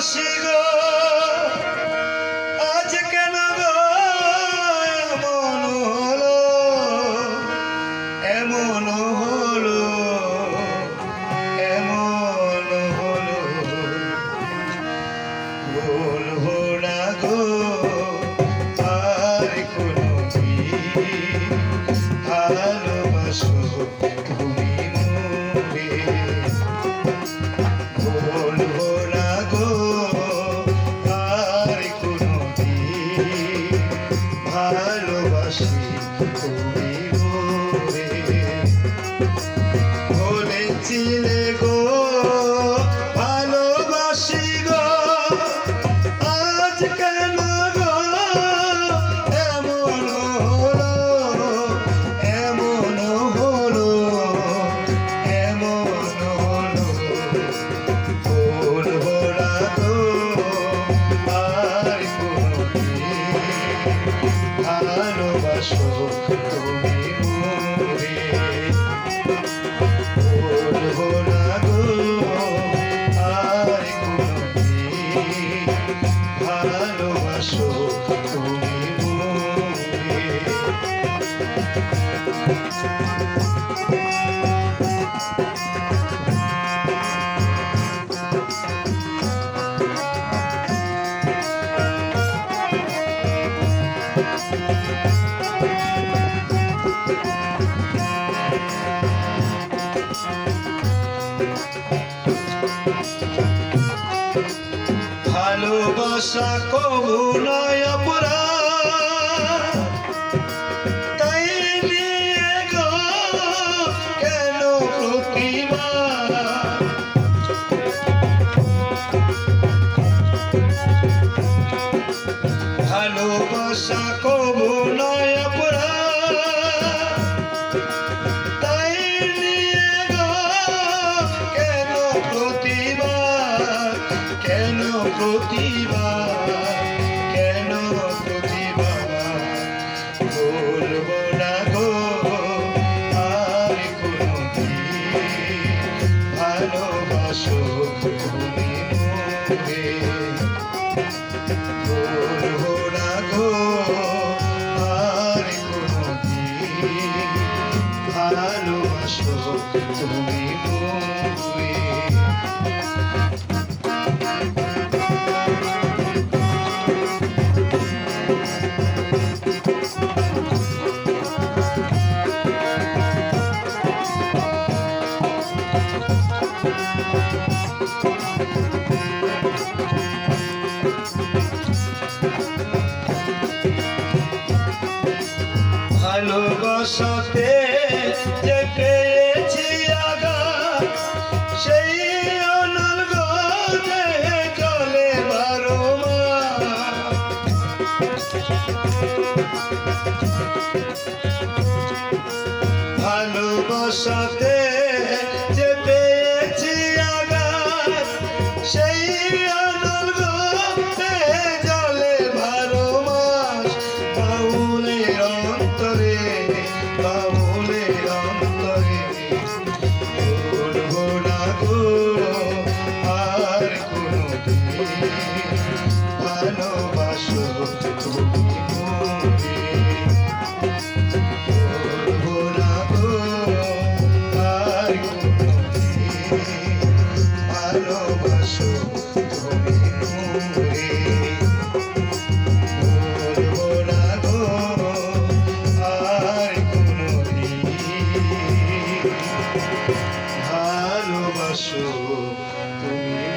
ভালোবাসি গো আজ কেন গো এমন হলো বলবো না গো আর কোনদিন ভালোবাসো তুমি মোরে বলবো না গো আর কোনদিন ভালোবাসি তুমি মোরে বলেছিলে গো ভালোবাসি গো আজ কেন গো এমন হলো বলবো না গো আর কোনদিন ভালোবাসো তুমি মোরে বলবো না গো আর কোনদিন ভালোবাসো তুমি মোরে ভালোবাসা কবু নয় অপরাধ তাই নিয়ে গো কেন প্রতিবাদ ভালোবাসা কবু নয় অপরাধ তাই নিয়ে গো কেন প্রতিবাদ কেন প্রতিবাদ বলবো না গো আর কোনদিন ভালোবাসো তুমি মোরে বলবো না গো আর কোনদিন ভালোবাসো তুমি মোরে ভালোবাসাতে যে পেয়েছি আঘাত সেই অনর্গ দেহে চলে 12 মাস ভালোবাসাতে যে পেয়েছি আঘাত সেই অনর্গ দেহে চলে 12 মাস বাউলের অন্তরে বলবো না গো আর কোনদিন ভালোবাসো তুমি মোরে বলবো না গো আর কোনদিন ভালোবাসো তুমি মোরে বলবো না গো আর কোনদিন ভালোবাসো তুমি